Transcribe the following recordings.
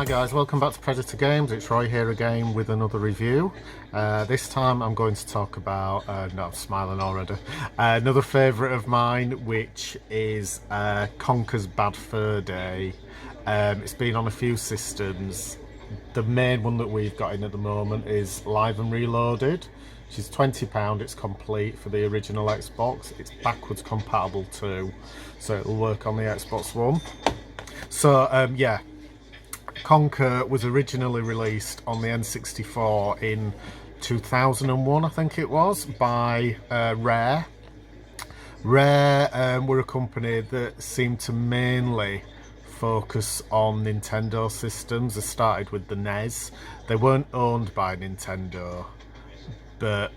Hi guys, welcome back to Predator Games. It's Roy here again with another review. This time I'm going to talk about, no, I'm smiling already, another favourite of mine, which is Conker's Bad Fur Day. It's been on a few systems. The main one that we've got in at the moment is Live and Reloaded, which is £20. It's complete for the original Xbox. It's backwards compatible too, so it'll work on the Xbox One. So yeah, Conker was originally released on the N64 in 2001, I think it was, by Rare. Rare were a company that seemed to mainly focus on Nintendo systems. They started with the NES. They weren't owned by Nintendo, but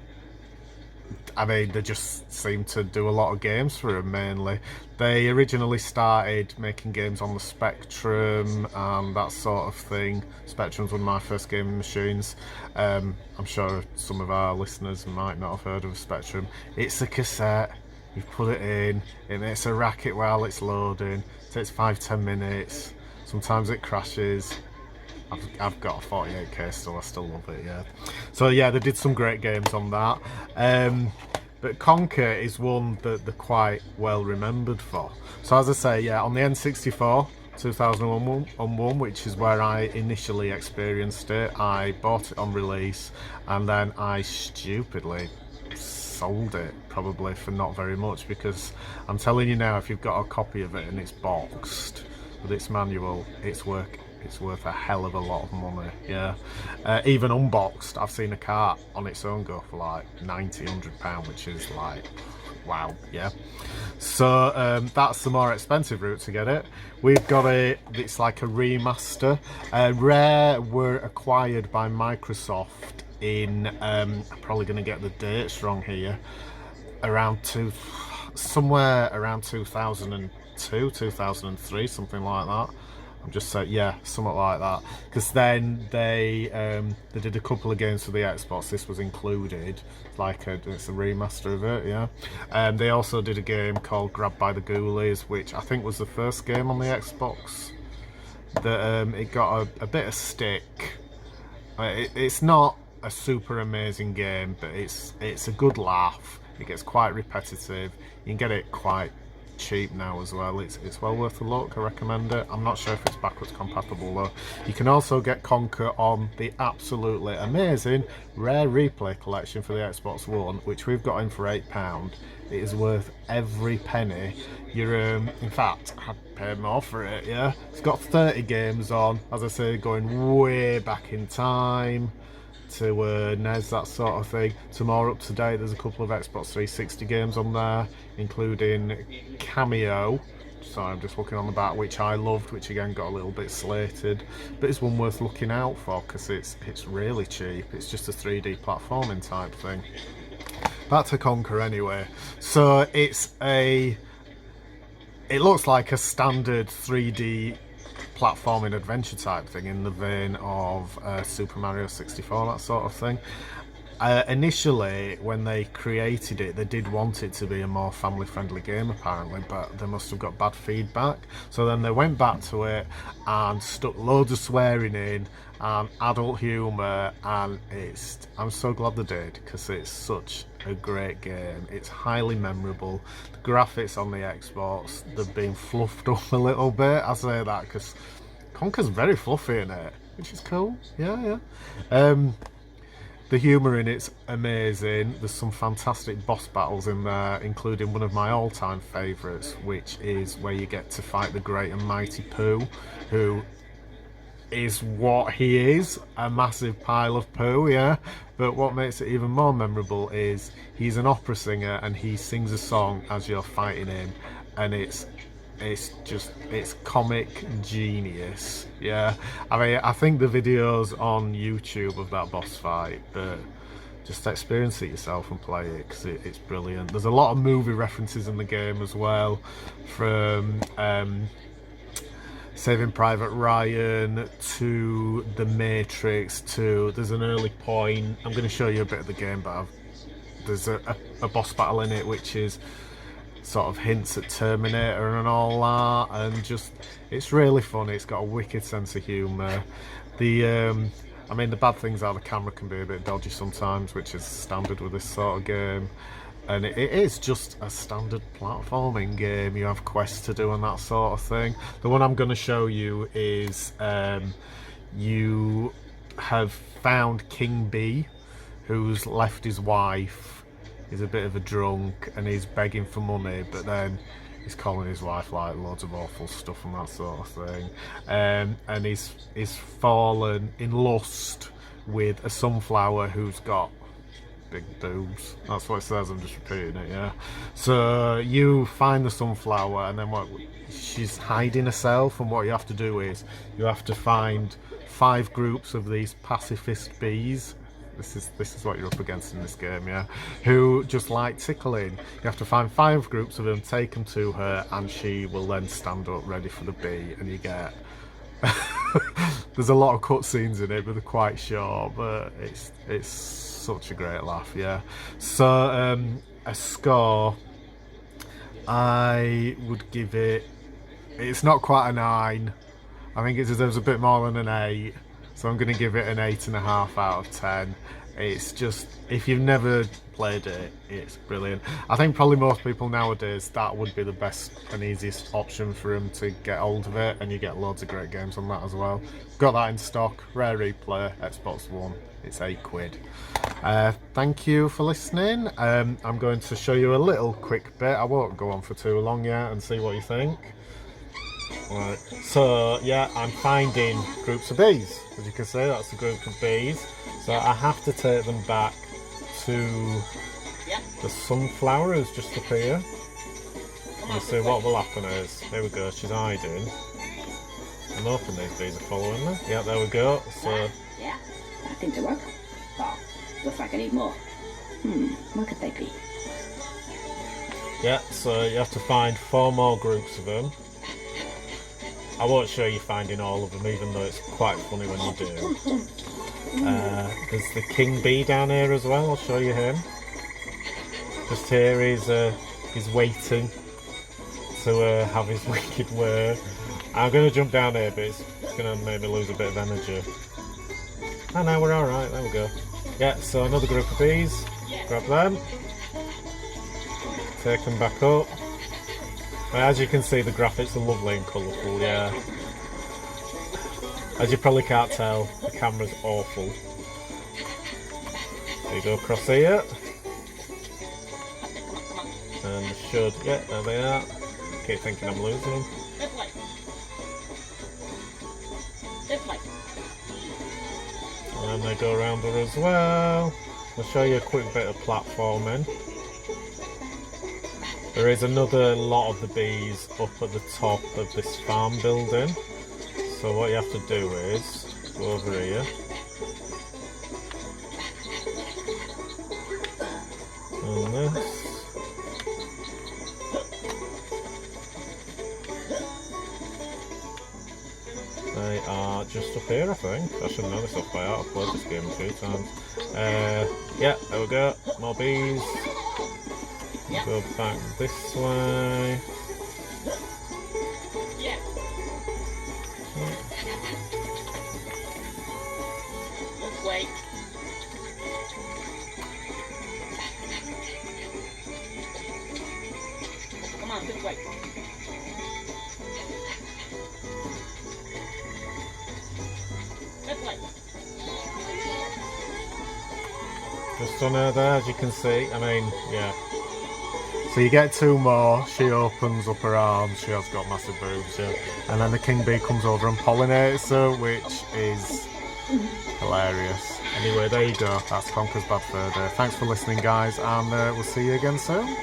I mean, they just seem to do a lot of games for them mainly. They originally started making games on the Spectrum and that sort of thing. Spectrum's one of my first gaming machines. I'm sure some of our listeners might not have heard of Spectrum. It's a cassette. You put it in, it makes a racket while it's loading. It takes 5-10 minutes. Sometimes it crashes. I've got a 48K still, I still love it, yeah. So yeah, they did some great games on that. But Conker is one that they're quite well remembered for. So as I say, yeah, on the N64, 2001, which is where I initially experienced it. I bought it on release and then I stupidly sold it, probably for not very much, because I'm telling you now, if you've got a copy of it and it's boxed with its manual, it's worth a hell of a lot of money, yeah. Even unboxed, I've seen a cart on its own go for like £90–100, which is like, wow, yeah. So that's the more expensive route to get it. We've got it's like a remaster. Rare were acquired by Microsoft in, I'm probably going to get the dates wrong here, somewhere around 2002, 2003, something like that. I'm just saying, yeah, something like that. Because then they did a couple of games for the Xbox. This was included, it's a remaster of it, yeah. They also did a game called Grabbed by the Ghoulies, which I think was the first game on the Xbox that it got a bit of stick. It's not a super amazing game, but it's a good laugh. It gets quite repetitive. You can get it quite cheap now as well. It's well worth a look. I recommend it. I'm not sure if it's backwards compatible though. You can also get Conker on the absolutely amazing Rare Replay collection for the Xbox One, which we've got in for £8. It is worth every penny. You're in fact, I'd pay more for it, yeah. It's got 30 games on, as I say, going way back in time to NES, that sort of thing, to more up to date. There's a couple of Xbox 360 games on there, including Cameo. Sorry, I'm just looking on the back, which I loved, which again got a little bit slated, but it's one worth looking out for because it's really cheap. It's just a 3D platforming type thing. Back to Conker anyway. So it looks like a standard 3D platforming adventure type thing in the vein of Super Mario 64, that sort of thing. Initially, when they created it, they did want it to be a more family-friendly game apparently, but they must have got bad feedback. So then they went back to it and stuck loads of swearing in and adult humour, and I'm so glad they did, because it's such a great game. It's highly memorable. The graphics on the Xbox, they've been fluffed up a little bit. I say that because Conker's very fluffy in it, which is cool. Yeah. The humour in it's amazing. There's some fantastic boss battles in there, including one of my all-time favourites, which is where you get to fight the great and mighty Pooh, who is what he is, a massive pile of poo, yeah. But what makes it even more memorable is he's an opera singer and he sings a song as you're fighting him, and it's comic genius, yeah. I mean, I think the videos on YouTube of that boss fight, but just experience it yourself and play it, because it's brilliant. There's a lot of movie references in the game as well, from Saving Private Ryan to The Matrix to, there's an early point, I'm going to show you a bit of the game, but there's a boss battle in it which is sort of hints at Terminator and all that, and just it's really funny. It's got a wicked sense of humour. I mean, the bad things are the camera can be a bit dodgy sometimes, which is standard with this sort of game. And it is just a standard platforming game. You have quests to do and that sort of thing. The one I'm going to show you is you have found King B, who's left his wife. He's a bit of a drunk and he's begging for money, but then he's calling his wife like loads of awful stuff and that sort of thing. And he's fallen in lust with a sunflower who's got big boobs. That's what it says, I'm just repeating it, yeah. So you find the sunflower and then what? She's hiding herself, and what you have to do is you have to find 5 groups of these pacifist bees. This is what you're up against in this game, yeah. Who just like tickling. You have to find 5 groups of them, take them to her, and she will then stand up ready for the bee, and you get there's a lot of cutscenes in it, but they're quite short, but it's such a great laugh, yeah. So a score, I would give it, it's not quite a 9. I think it deserves a bit more than an 8, so I'm going to give it an 8.5 out of 10. It's just, if you've never played it, it's brilliant. I think probably most people nowadays, that would be the best and easiest option for them to get hold of it, and you get loads of great games on that as well. Got that in stock, rare replay, Xbox One. It's £8. Thank you for listening. I'm going to show you a little quick bit. I won't go on for too long yet and see what you think. Right. So yeah, I'm finding groups of bees. As you can see, that's a group of bees. So I have to take them back to the sunflower who's just up here. You see what will happen is, here we go, she's hiding. I'm hoping these bees are following me. Yeah, there we go. So yeah, that seems to work. Oh, looks like I need more. What could they be? Yeah, so you have to find 4 more groups of them. I won't show you finding all of them, even though it's quite funny when you do. There's the King Bee down here as well. I'll show you him. Just here, he's waiting to have his wicked way. I'm going to jump down here, but it's going to make me lose a bit of energy. Oh no, we're alright, there we go. Yeah, so another group of bees. Grab them. Take them back up. As you can see, the graphics are lovely and colourful, yeah. As you probably can't tell, the camera's awful. There you go across here. And should, yeah, there they are. Keep thinking I'm losing them. And they go around her as well. I'll show you a quick bit of platforming. There is another lot of the bees up at the top of this farm building. So what you have to do is go over here. And this. They are just up here, I think. I should know this off by heart. I've played this game a few times. Yeah, there we go. More bees. Go back this way. This way. Come on, this way. This way. Just on her there, as you can see. I mean, yeah. So you get 2 more, she opens up her arms, she has got massive boobs, yeah. And then the King Bee comes over and pollinates her, which is hilarious. Anyway, there you go, that's Conker's Bad Fur Day. Thanks for listening, guys, and we'll see you again soon.